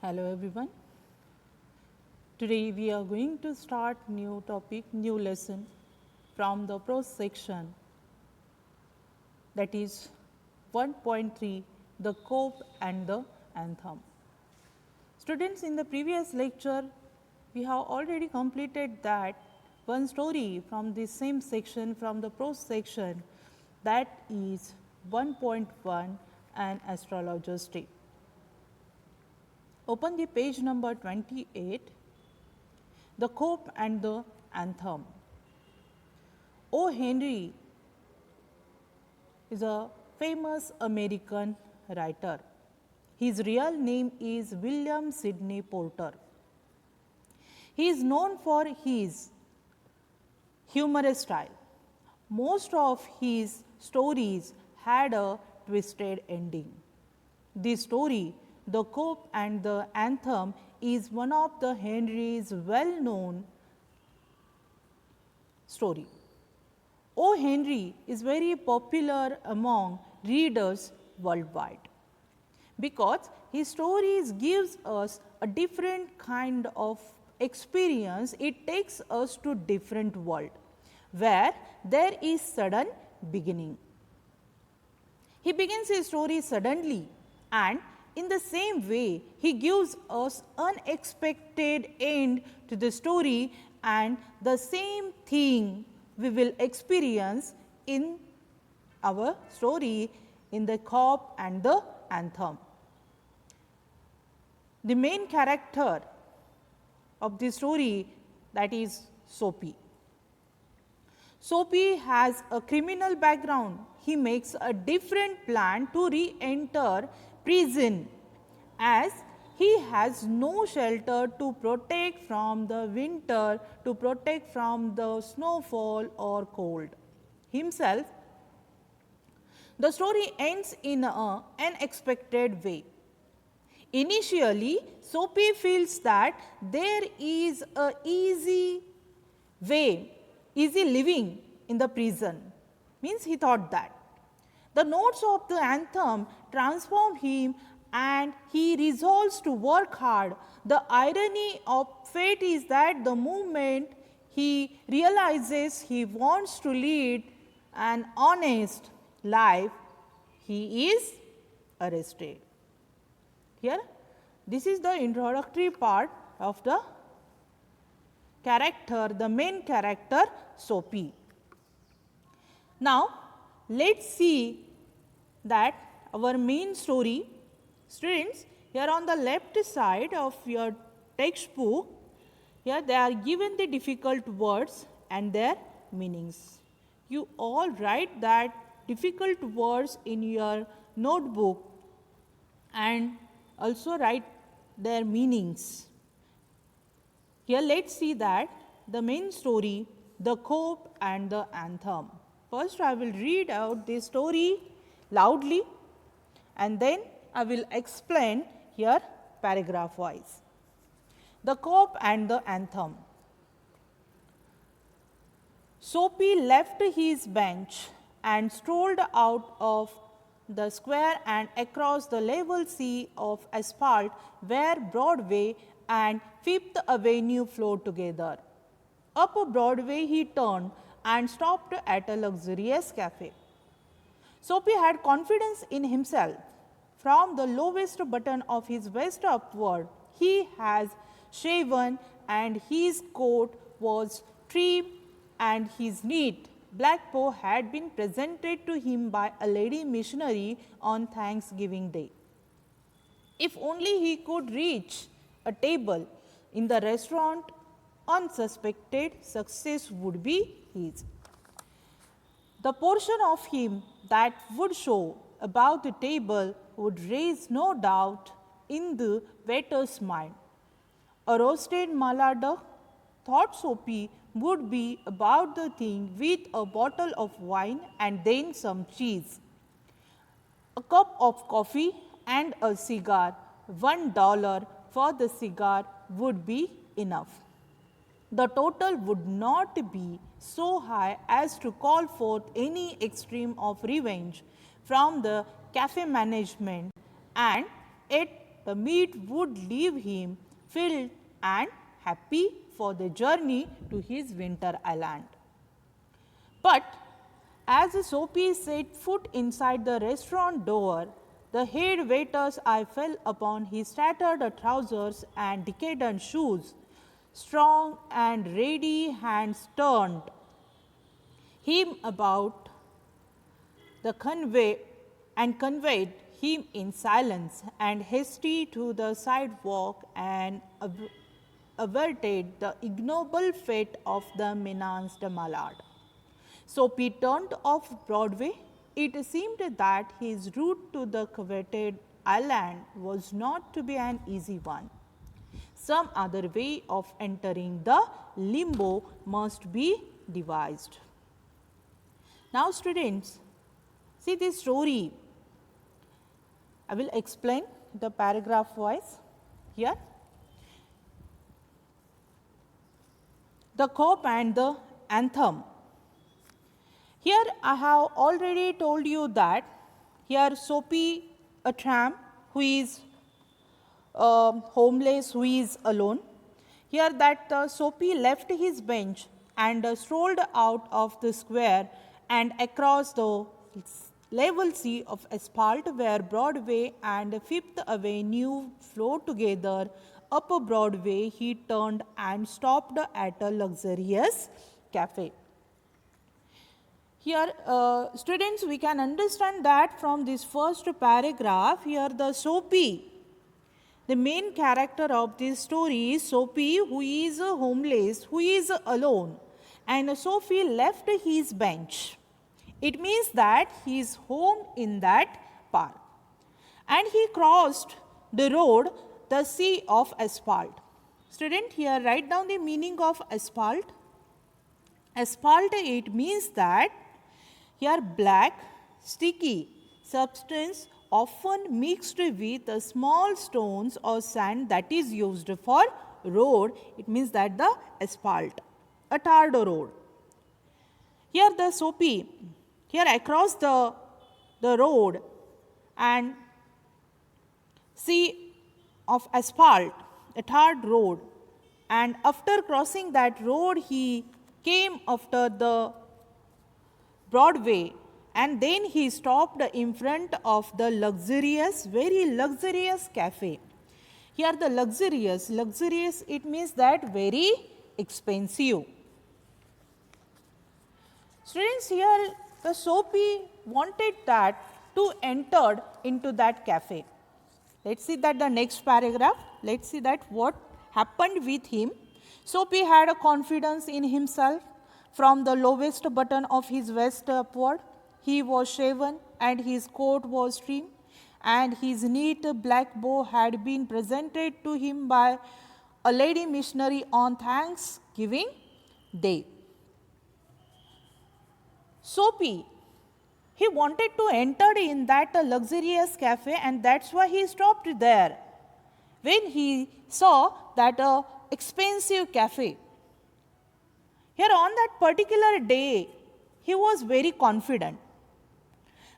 Hello everyone. Today we are going to start new topic, new lesson from the prose section, that is 1.3, the cope and the anthem. Students, in the previous lecture we have already completed that one story from the same section, from the prose section, that is 1.1, an astrologer's tale. Open the page number 28, the cope and the anthem. O. Henry is a famous American writer. His real name is William Sidney Porter. He is known for his humorous style. Most of his stories had a twisted ending. This story, the cope and the anthem, is one of the Henry's well-known story. O. Henry is very popular among readers worldwide because his stories gives us a different kind of experience. It takes us to different world where there is sudden beginning. He begins his story suddenly, and in the same way he gives us unexpected end to the story, and the same thing we will experience in our story in the cope and the anthem. The main character of the story, that is Soapy. Soapy has a criminal background. He makes a different plan to re-enter prison, as he has no shelter to protect from the winter, to protect from the snowfall or cold himself. The story ends in an unexpected way. Initially, Soapy feels that there is a easy way, easy living in the prison. Means he thought that. The notes of the anthem transform him and he resolves to work hard. The irony of fate is that the moment he realizes he wants to lead an honest life, he is arrested. Here, this is the introductory part of the character, the main character, Soapy. Now, let us see that our main story. Students, here on the left side of your textbook, here they are given the difficult words and their meanings. You all write that difficult words in your notebook and also write their meanings. Here let us see that the main story, the cope and the anthem. First I will read out the story loudly and then I will explain here paragraph wise. The cope and the anthem. Soapy left his bench and strolled out of the square and across the level sea of asphalt where Broadway and Fifth Avenue flowed together. Up Broadway he turned and stopped at a luxurious cafe. Soapy had confidence in himself. From the lowest button of his vest upward, he has shaven and his coat was trim and his neat black bow had been presented to him by a lady missionary on Thanksgiving Day. If only he could reach a table in the restaurant, unsuspected success would be his. The portion of him that would show above the table would raise no doubt in the waiter's mind. A roasted mallard, thought Soapy, would be about the thing with a bottle of wine and then some cheese. A cup of coffee and a cigar, $1 for the cigar would be enough. The total would not be so high as to call forth any extreme of revenge from the cafe management, and it the meat would leave him filled and happy for the journey to his winter island. But as Soapy set foot inside the restaurant door, the head waiter's eye fell upon his tattered trousers and decadent shoes. Strong and ready hands turned him about the convey and conveyed him in silence and hasty to the sidewalk and averted the ignoble fate of the menaced Mallard. Soapy turned off Broadway. It seemed that his route to the coveted island was not to be an easy one. Some other way of entering the limbo must be devised. Now, students, see this story. I will explain the paragraph wise here. The Cop and the Anthem. Here I have already told you that here Soapy, a tramp who is homeless, who is alone. Here that Soapy left his bench and strolled out of the square and across the level sea of asphalt where Broadway and Fifth Avenue flow together. Up Broadway, he turned and stopped at a luxurious cafe. Here, students, we can understand that from this first paragraph, here the Soapy, the main character of this story is Soapy, who is homeless, who is alone, and Soapy left his bench. It means that he is home in that park. And he crossed the road, the sea of asphalt. Student, here write down the meaning of asphalt. Asphalt, it means that here black, sticky substance often mixed with small stones or sand that is used for road. It means that the asphalt, a tarred road. Here the Soapy, here across the road and sea of asphalt, a tarred road, and after crossing that road he came after the Broadway, and then he stopped in front of the luxurious, very luxurious cafe. Here the luxurious, it means that very expensive. Students, here the Soapy wanted that to enter into that cafe. Let's see that the next paragraph. Let's see that what happened with him. Soapy had a confidence in himself. From the lowest button of his vest upward, he was shaven and his coat was trim, and his neat black bow had been presented to him by a lady missionary on Thanksgiving Day. Soapy, he wanted to enter in that luxurious cafe, and that's why he stopped there when he saw that expensive cafe. Here on that particular day, he was very confident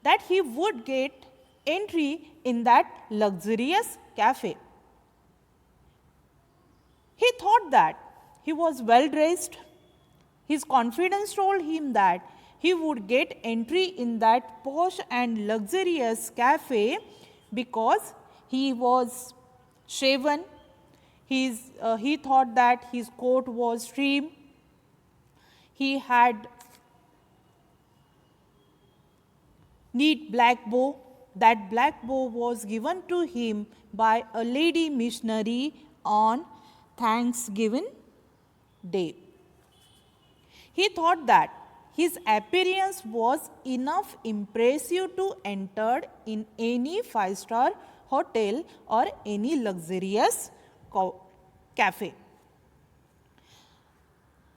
that he would get entry in that luxurious cafe. He thought that he was well dressed. His confidence told him that he would get entry in that posh and luxurious cafe because he was shaven. He thought that his coat was trim. He had neat black bow. That black bow was given to him by a lady missionary on Thanksgiving Day. He thought that his appearance was enough impressive to enter in any 5-star hotel or any luxurious cafe.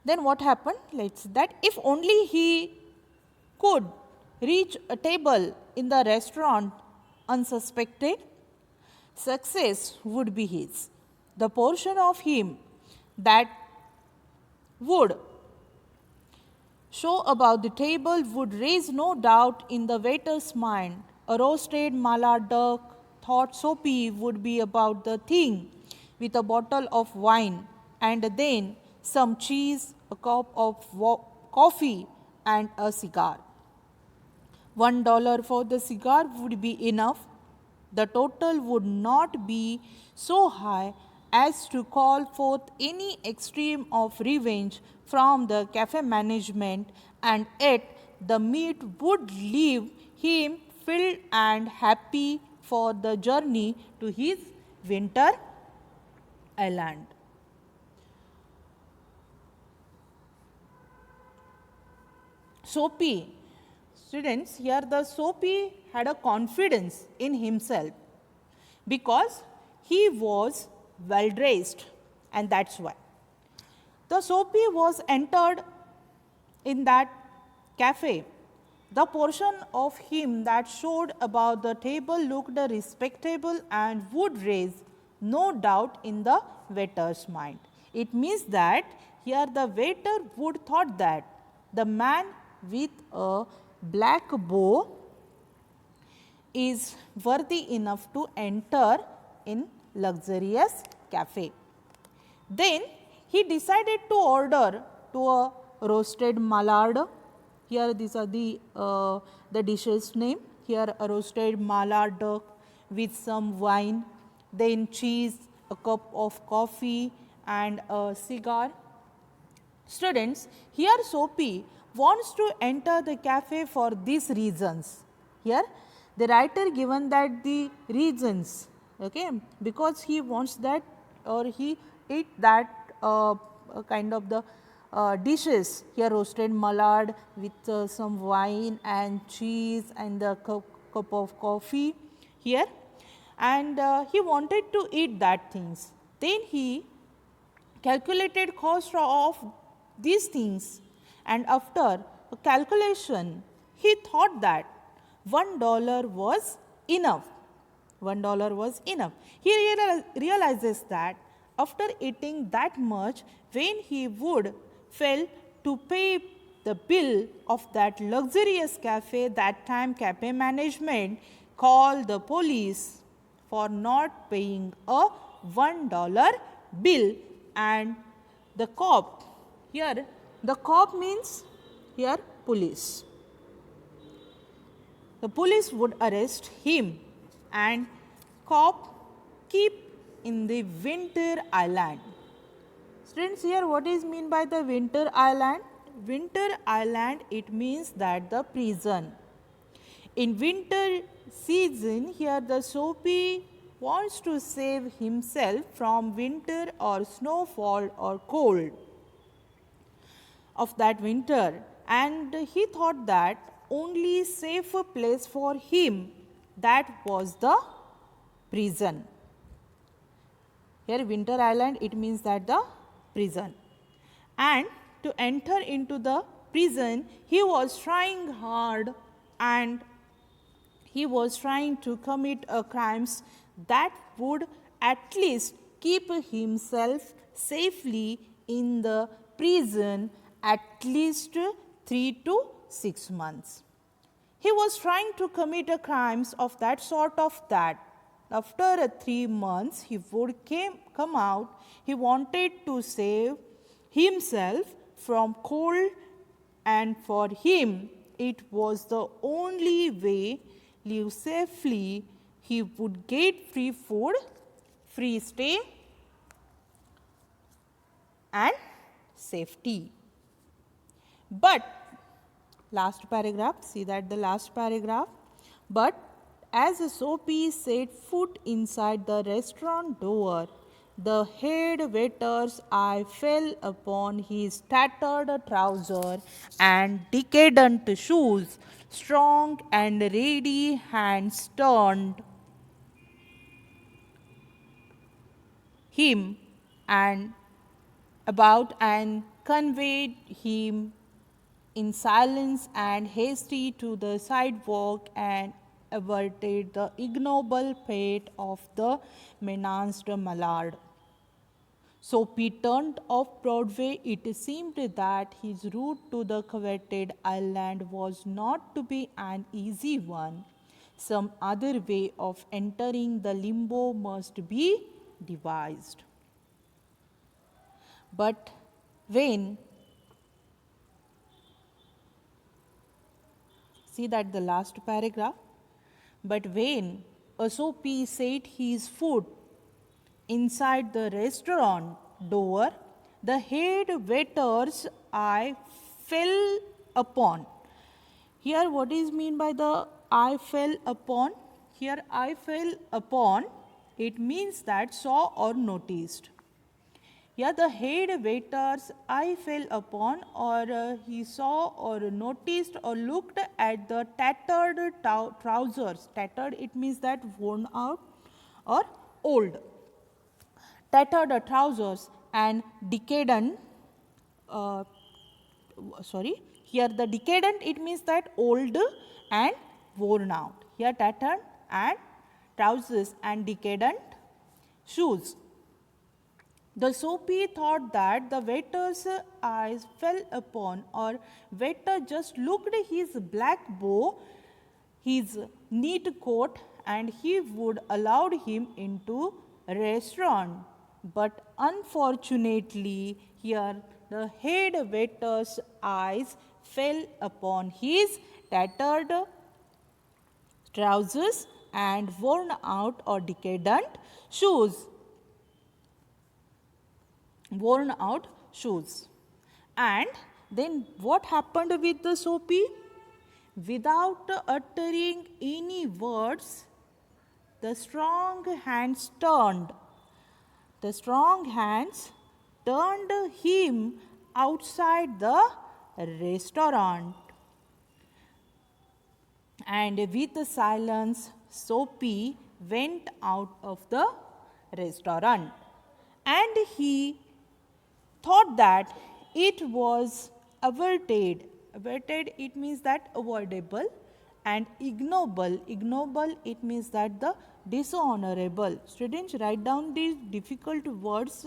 Then what happened? Let's see that if only he could reach a table in the restaurant unsuspected, success would be his. The portion of him that would show about the table would raise no doubt in the waiter's mind. A roasted mala duck, thought Soapy would be about the thing with a bottle of wine and then some cheese, a cup of coffee, and a cigar. $1 for the cigar would be enough. The total would not be so high as to call forth any extreme of revenge from the cafe management, and yet the meat would leave him filled and happy for the journey to his winter island. Soapy, students, here the Soapy had a confidence in himself because he was well dressed, and that's why. The Soapy was entered in that cafe. The portion of him that showed about the table looked respectable and would raise no doubt in the waiter's mind. It means that here the waiter would thought that the man with a black bow is worthy enough to enter in luxurious cafe. Then he decided to order to a roasted mallard. Here these are the dishes name. Here a roasted mallard duck with some wine, then cheese, a cup of coffee, and a cigar. Students, here Soapy wants to enter the cafe for these reasons. Here the writer given that the reasons, okay, because he wants that or he eat that kind of the dishes. Here roasted mallard with some wine and cheese and the cup of coffee here, and he wanted to eat that things. Then he calculated cost of these things, and after a calculation he thought that $1 was enough. $1 was enough. He realizes that after eating that much, when he would fail to pay the bill of that luxurious cafe, that time cafe management called the police for not paying a $1 bill, and the cop, here the cop means here police. The police would arrest him and cop keep in the winter island. Students, here what is mean by the winter island? Winter island, it means that the prison. In winter season, here the Soapy wants to save himself from winter or snowfall or cold of that winter, and he thought that only safer place for him, that was the prison. Here winter island, it means that the prison, and to enter into the prison he was trying hard, and he was trying to commit crimes that would at least keep himself safely in the prison at least 3 to 6 months. He was trying to commit crimes of that sort of that. After 3 months he would come out. He wanted to save himself from cold, and for him it was the only way live safely. He would get free food, free stay, and safety. But last paragraph, see that the last paragraph. But as Soapy set foot inside the restaurant door, the head waiter's eye fell upon his tattered trouser and decadent shoes. Strong and ready hands turned him and about and conveyed him in silence and hasty to the sidewalk, and averted the ignoble fate of the menaced mallard. Soapy turned off Broadway. It seemed that his route to the coveted island was not to be an easy one. Some other way of entering the limbo must be devised. But when, see that the last paragraph, but when Asopi set his foot inside the restaurant door, the head waiter's eye fell upon. Here what is mean by the eye fell upon? Here eye fell upon, it means that saw or noticed. Here the head waiter's eye fell upon, or he saw or noticed or looked at the tattered trousers. Tattered, it means that worn out or old. Tattered trousers and decadent, here the decadent, it means that old and worn out. Here tattered and trousers and decadent shoes. The Soapy thought that the waiter's eyes fell upon, or waiter just looked his black bow, his neat coat, and he would allow him into restaurant. But unfortunately, here the head waiter's eyes fell upon his tattered trousers and worn out or decadent shoes. Worn out shoes. And then what happened with the Soapy? Without uttering any words, the strong hands turned. The strong hands turned him outside the restaurant. And with silence, Soapy went out of the restaurant. And he thought that it was averted. Averted, it means that avoidable. And ignoble. Ignoble, it means that the dishonorable. Students, write down these difficult words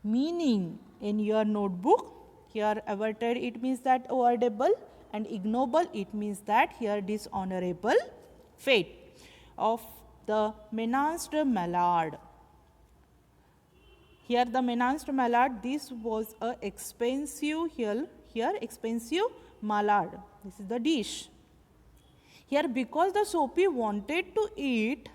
meaning in your notebook. Here averted, it means that avoidable, and ignoble, it means that here dishonorable fate of the menaced mallard. Here the menaced mallard, this was a expensive, here expensive mallard. This is the dish. Here because the Soapy wanted to eat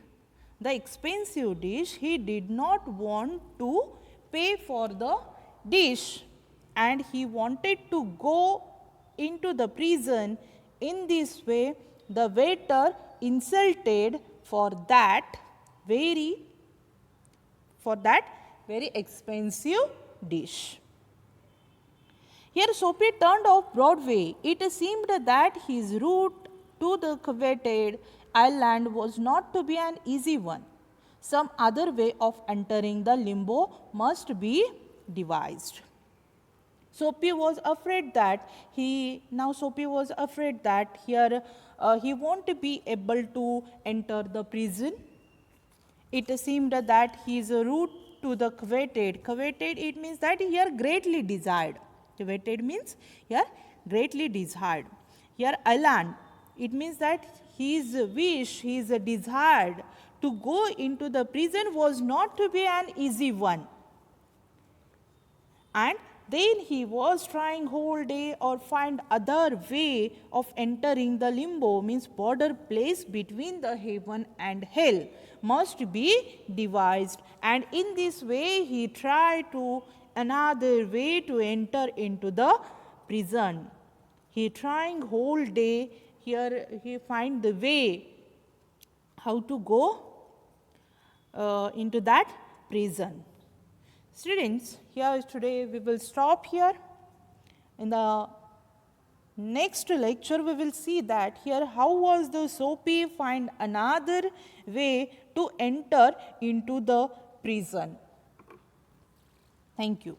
the expensive dish, he did not want to pay for the dish, and he wanted to go into the prison. In this way, the waiter insulted for that very expensive dish. Here Soapy turned off Broadway. It seemed that his route to the coveted island was not to be an easy one. Some other way of entering the limbo must be devised. Soapy was afraid that here he won't be able to enter the prison. It seemed that his route to the coveted, it means that here greatly desired. Coveted means here greatly desired. Here island, it means that his wish, his desire to go into the prison was not to be an easy one. And then he was trying whole day or find other way of entering the limbo, means border place between the heaven and hell must be devised. And in this way he tried to another way to enter into the prison. He trying whole day, here he find the way how to go into that prison. Students, here today we will stop here. In the next lecture we will see that here how was the Soapy find another way to enter into the prison. Thank you.